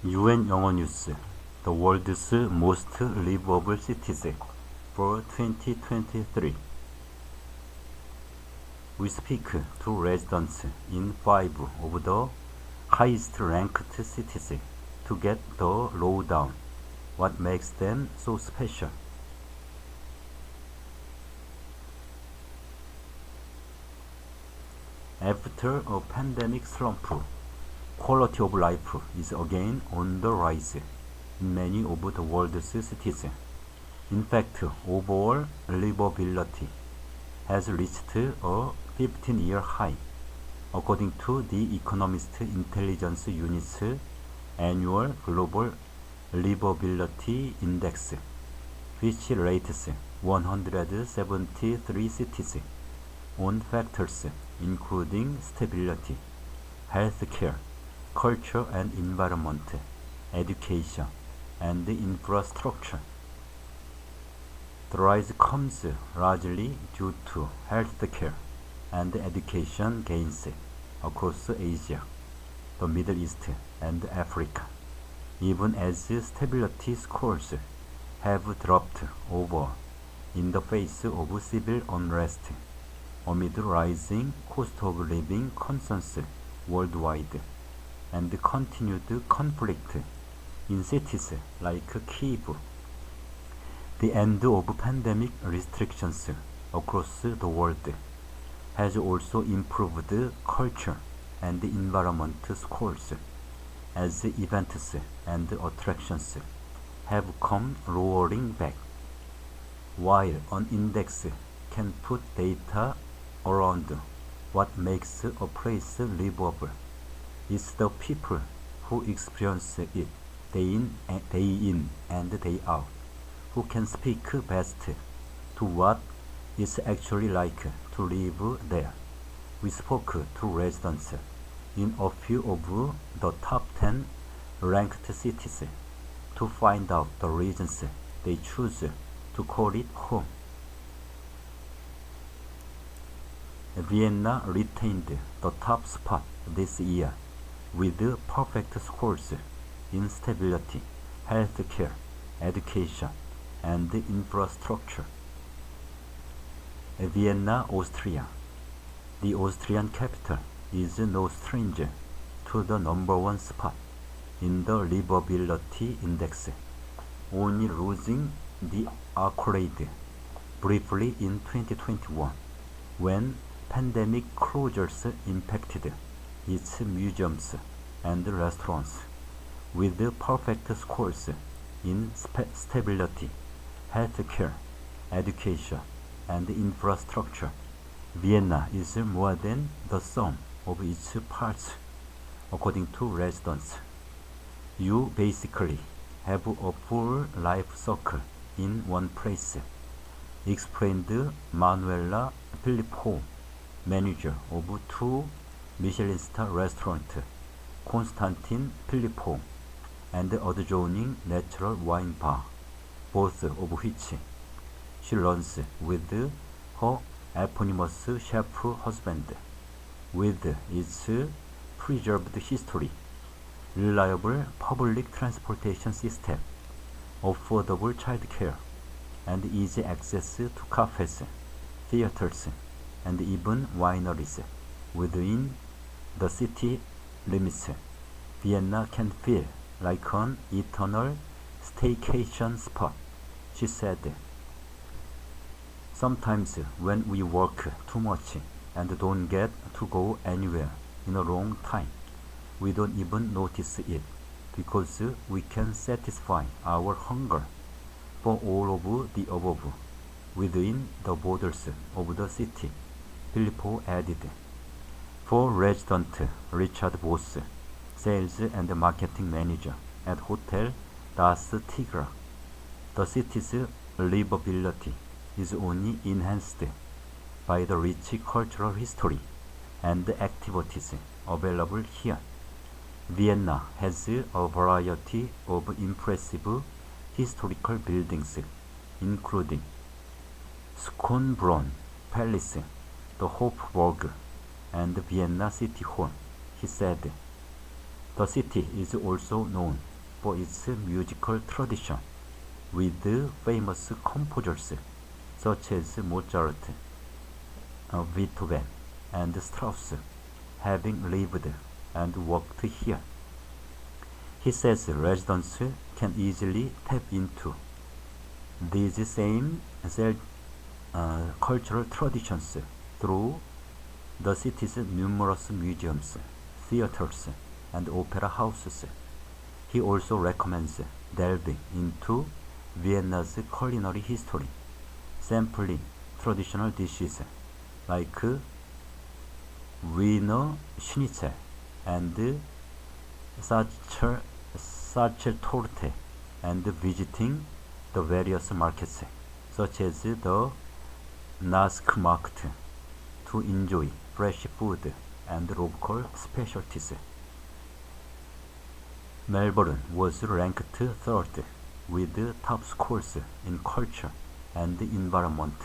UN 영어뉴스 The world's most livable cities for 2023. We speak to residents in 5 of the highest ranked cities to get the lowdown. What makes them so special? After a pandemic slump, quality of life is again on the rise in many of the world's cities. In fact, overall livability has reached a 15-year high, according to the Economist Intelligence Unit's annual Global Livability Index, which rates 173 cities on factors including stability, healthcare, culture and environment, education, and infrastructure. The rise comes largely due to healthcare and education gains across Asia, the Middle East, and Africa, even as stability scores have dropped over in the face of civil unrest amid rising cost of living concerns worldwide and continued conflict in cities like Kyiv. The end of pandemic restrictions across the world has also improved culture and environment scores, as events and attractions have come roaring back. While an index can put data around what makes a place livable, it's the people who experience it day in and day out who can speak best to what it's actually like to live there. We spoke to residents in a few of the top 10 ranked cities to find out the reasons they choose to call it home. Vienna retained the top spot this year with perfect scores in stability, healthcare, education, and infrastructure. Vienna, Austria. The Austrian capital is no stranger to the #1 spot in the livability index, only losing the accolade briefly in 2021 when pandemic closures impacted its museums and restaurants. With perfect scores in stability, healthcare, education, and infrastructure, Vienna is more than the sum of its parts, according to residents. You basically have a full life circle in one place, explained Manuela Filippo, manager of 2 Michelin-star restaurants, Konstantin Filippo and adjoining natural wine bar, both of which she runs with her eponymous chef husband. With its preserved history, reliable public transportation system, affordable childcare, and easy access to cafes, theaters, and even wineries within the city limits, Vienna can feel like an eternal staycation spot, she said. Sometimes when we work too much and don't get to go anywhere in a long time, we don't even notice it because we can satisfy our hunger for all of the above within the borders of the city, Filippo added. For resident Richard Voss, sales and marketing manager at Hotel Das Tigre, the city's livability is only enhanced by the rich cultural history and activities available here. Vienna has a variety of impressive historical buildings, including Schönbrunn Palace, the Hofburg, and Vienna City Hall, he said. The city is also known for its musical tradition, with famous composers such as Mozart, Beethoven, and Strauss having lived and worked here. He says residents can easily tap into these same cultural traditions through the city's numerous museums, theaters, and opera houses. He also recommends delving into Vienna's culinary history, sampling traditional dishes like Wiener Schnitzel and Sarcheltorte, and visiting the various markets such as the Naskmarkt to enjoy fresh food and local specialties. Melbourne was ranked third with top scores in culture and environment.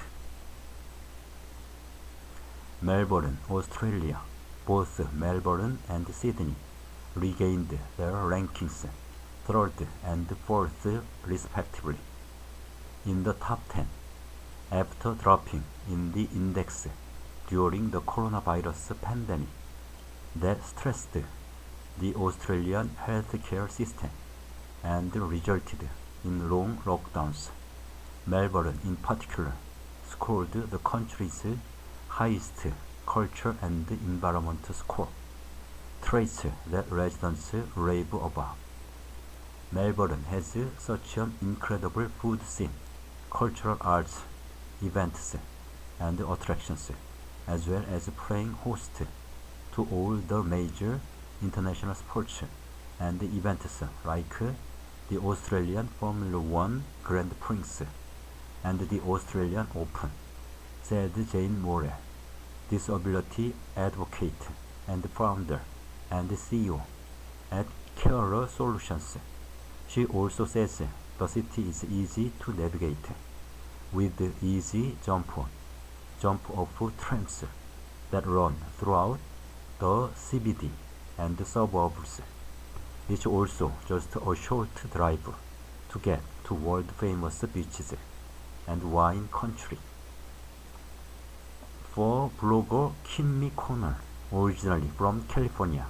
Melbourne, Australia. Both Melbourne and Sydney regained their rankings third and fourth respectively in the top 10 after dropping in the index during the coronavirus pandemic that stressed the Australian healthcare system and resulted in long lockdowns. Melbourne in particular scored the country's highest culture and environment score, traits that residents rave about. Melbourne has such an incredible food scene, cultural arts, events, and attractions, as well as playing host to all the major international sports and events like the Australian Formula One Grand Prix and the Australian Open, said Jane Morrell, disability advocate and founder and CEO at Carer Solutions. She also says the city is easy to navigate, with easy jump-off trams that run throughout the CBD and the suburbs. It's also just a short drive to get to world-famous beaches and wine country. For blogger Kimmy Connor, originally from California,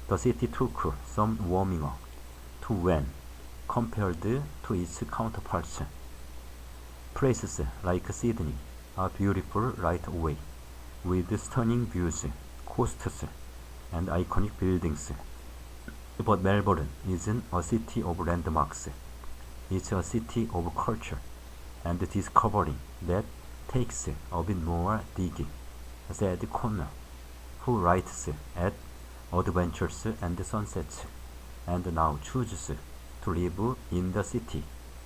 the city took some warming up to when compared to its counterparts. Places like Sydney are beautiful right away, with stunning views, coasts, and iconic buildings. But Melbourne isn't a city of landmarks. It's a city of culture and discovering that takes a bit more digging, said Connor, who writes at Adventures and Sunsets, and now chooses to live in the city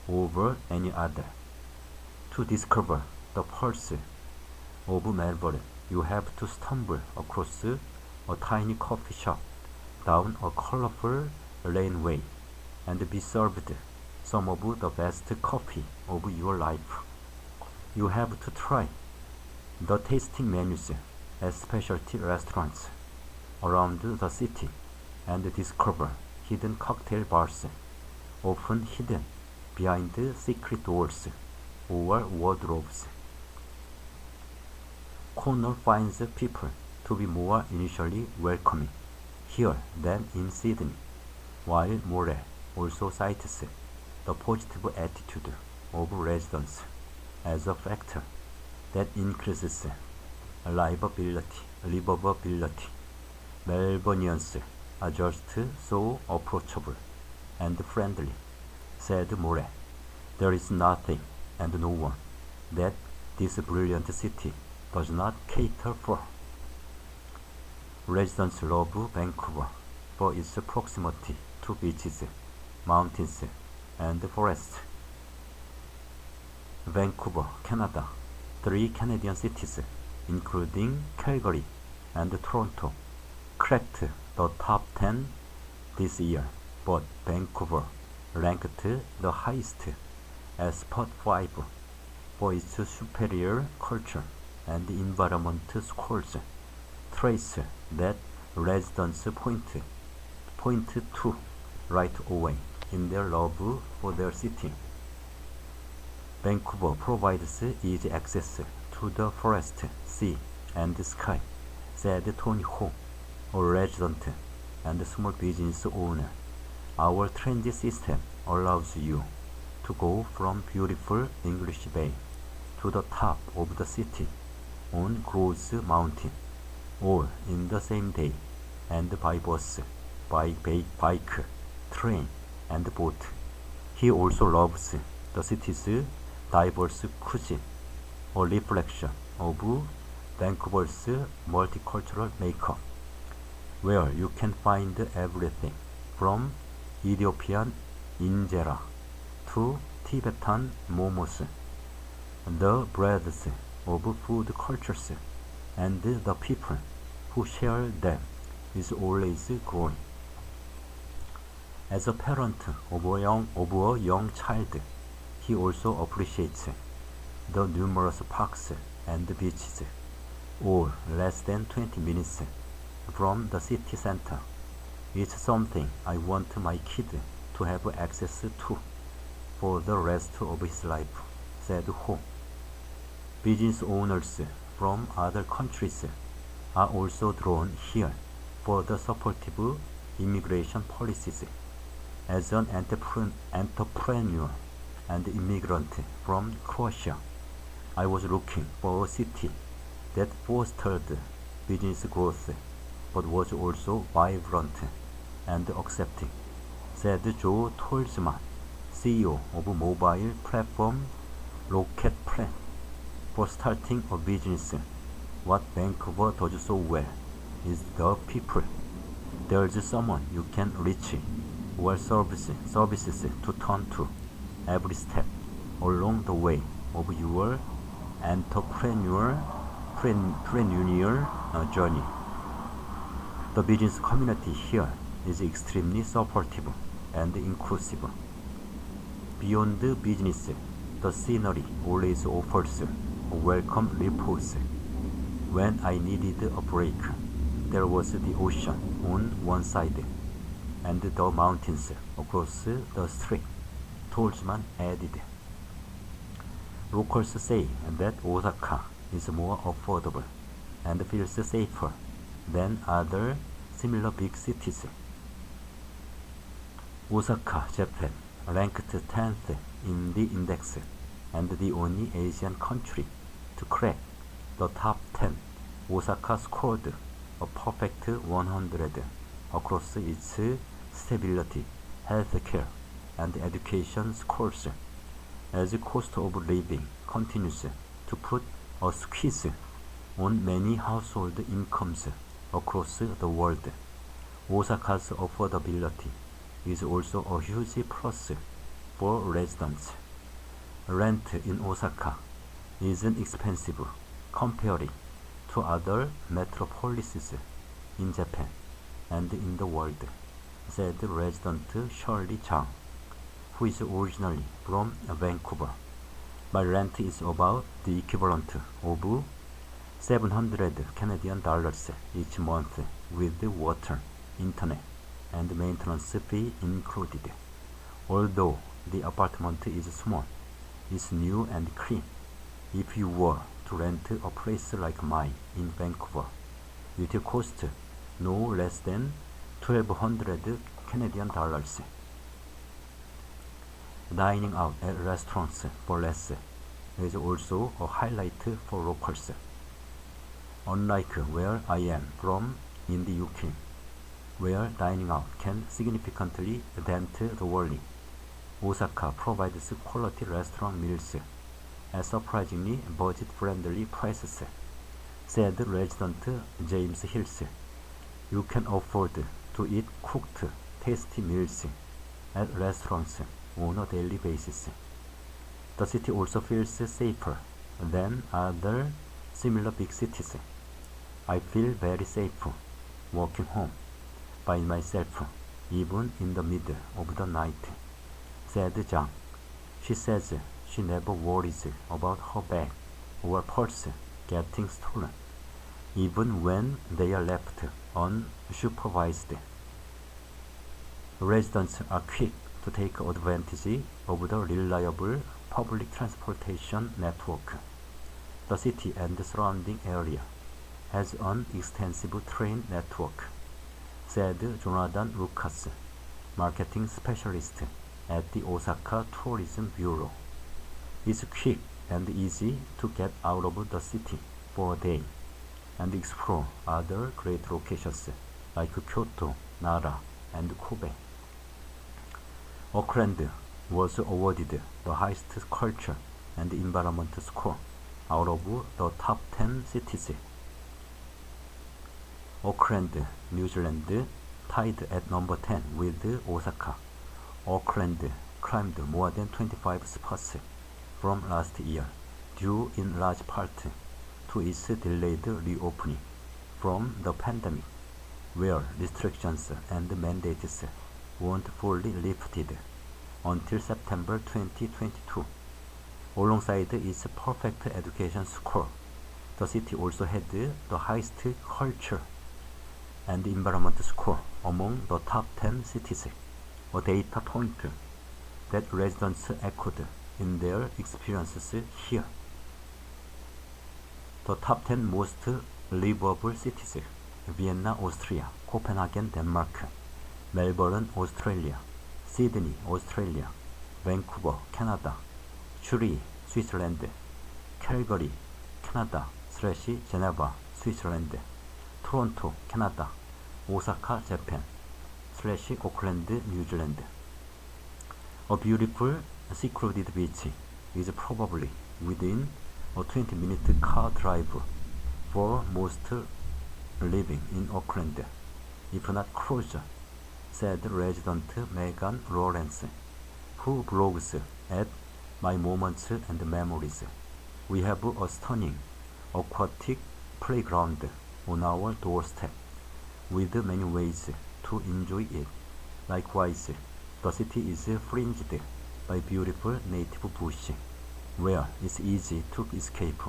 over any other. To discover the pulse of Melbourne, you have to stumble across a tiny coffee shop, down a colorful laneway, and be served some of the best coffee of your life. You have to try the tasting menus at specialty restaurants around the city and discover hidden cocktail bars, often hidden behind secret doors or wardrobes. Connor finds people to be more initially welcoming here than in Sydney, while Morrell also cites the positive attitude of residents as a factor that increases livability. Melbournians are just so approachable and friendly, said Morrell. There is nothing and no one that this brilliant city does not cater for. Residents love Vancouver for its proximity to beaches, mountains, and forests. Vancouver, Canada. 3 Canadian cities, including Calgary and Toronto, cracked the top 10 this year, but Vancouver ranked the highest as spot 5 for its superior culture and environment scores, traits that residents point to right away. in their love for their city. Vancouver provides easy access to the forest, sea, and sky, said Tony Ho, a resident and small business owner. Our transit system allows you to go from beautiful English Bay to the top of the city on Gross Mountain, all in the same day, and by bus, by bike, train, and boat. He also loves the city's diverse cuisine, a reflection of Vancouver's multicultural makeup, where you can find everything from Ethiopian injera to Tibetan momos. The breadth of food cultures and the people who share them is always growing. As a parent of a young child, he also appreciates the numerous parks and beaches, all less than 20 minutes from the city center. It's something I want my kid to have access to for the rest of his life, said Ho. Business owners from other countries are also drawn here for the supportive immigration policies. As an entrepreneur and immigrant from Croatia, I was looking for a city that fostered business growth but was also vibrant and accepting, said Joe Tolzman, CEO of mobile platform Rocket Plan. For starting a business, what Vancouver does so well is the people. There's someone you can reach or services to turn to every step along the way of your entrepreneurial journey. The business community here is extremely supportive and inclusive. Beyond the business, the scenery always offers a welcome repose. When I needed a break, there was the ocean on one side and the mountains across the street, Tolzman added. Locals say that Osaka is more affordable and feels safer than other similar big cities. Osaka, Japan, ranked 10th in the index and the only Asian country to crack the top 10. Osaka scored a perfect 100 across its stability, healthcare, and education scores, as the cost of living continues to put a squeeze on many household incomes across the world. Osaka's affordability is also a huge plus for residents. Rent in Osaka isn't expensive compared to other metropolises in Japan and in the world, said resident Shirley Zhang, who is originally from Vancouver. My rent is about the equivalent of 700 Canadian dollars each month with water, internet, and maintenance fee included. Although the apartment is small, it's new and clean. If you were to rent a place like mine in Vancouver, it will cost no less than 1,200 Canadian dollars. Dining out at restaurants for less is also a highlight for locals. Unlike where I am from in the UK, where dining out can significantly dent the wallet, Osaka provides quality restaurant meals at surprisingly budget-friendly prices, said resident James Hills. You can afford to eat cooked, tasty meals at restaurants on a daily basis. The city also feels safer than other similar big cities. I feel very safe walking home by myself, even in the middle of the night, said Zhang. She says she never worries about her bag or purse getting stolen, even when they are left unsupervised. Residents are quick to take advantage of the reliable public transportation network. The city and the surrounding area has an extensive train network, said Jonathan Lucas, marketing specialist at the Osaka Tourism Bureau. It's quick and easy to get out of the city for a day and explore other great locations like Kyoto, Nara, and Kobe. Auckland was awarded the highest culture and environment score out of the top 10 cities. Auckland, New Zealand, tied at number 10 with Osaka. Auckland climbed more than 25 spots from last year, due in large part to its delayed reopening from the pandemic, where restrictions and mandates weren't fully lifted until September 2022. Alongside its perfect education score, the city also had the highest culture and environment score among the top 10 cities, a data point that residents echoed in their experiences here. The top 10 most livable cities: Vienna, Austria; Copenhagen, Denmark; Melbourne, Australia; Sydney, Australia; Vancouver, Canada; Zurich, Switzerland; Calgary, Canada / Geneva, Switzerland; Toronto, Canada; Osaka, Japan / Auckland, New Zealand. A beautiful, secluded beach is probably within a 20-minute car drive for most living in Auckland, if not closer, said resident Megan Lawrence, who blogs at My Moments and Memories. We have a stunning aquatic playground on our doorstep, with many ways to enjoy it. Likewise, the city is fringed by beautiful native bush, where it's easy to escape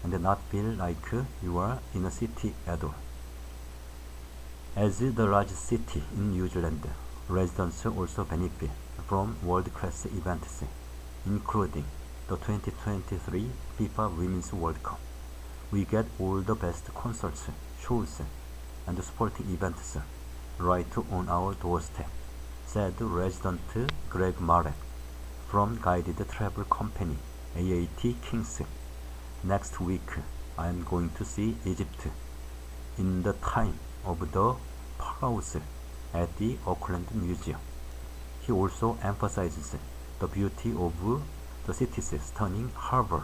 and not feel like you are in a city at all. As the largest city in New Zealand, residents also benefit from world-class events, including the 2023 FIFA Women's World Cup. We get all the best concerts, shows, and sporting events right on our doorstep, said resident Greg Marek from guided travel company AAT Kings. Next week, I am going to see Egypt in the time of the pharaohs at the Auckland Museum. He also emphasizes the beauty of the city's stunning harbor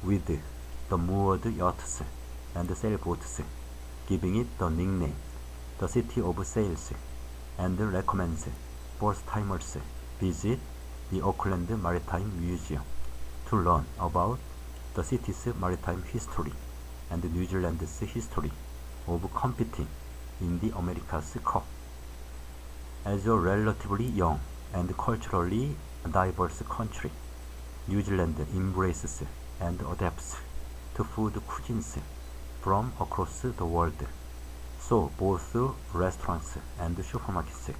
with the moored yachts and sailboats, giving it the nickname the City of Sails, and recommends first-timers visit the Auckland Maritime Museum to learn about the city's maritime history and New Zealand's history of competing in the America's Cup. As a relatively young and culturally diverse country, New Zealand embraces and adapts to food cuisines from across the world, so both restaurants and supermarkets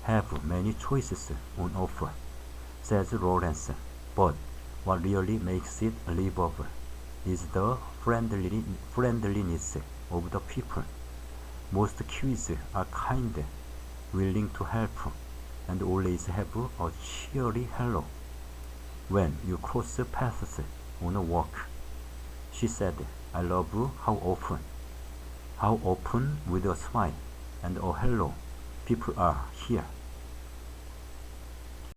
have many choices on offer, says Lawrence. But what really makes it livable is the friendliness of the people. Most Kiwis are kind, willing to help, and always have a cheery hello when you cross paths on a walk. She said, I love how often with a smile and a hello people are here.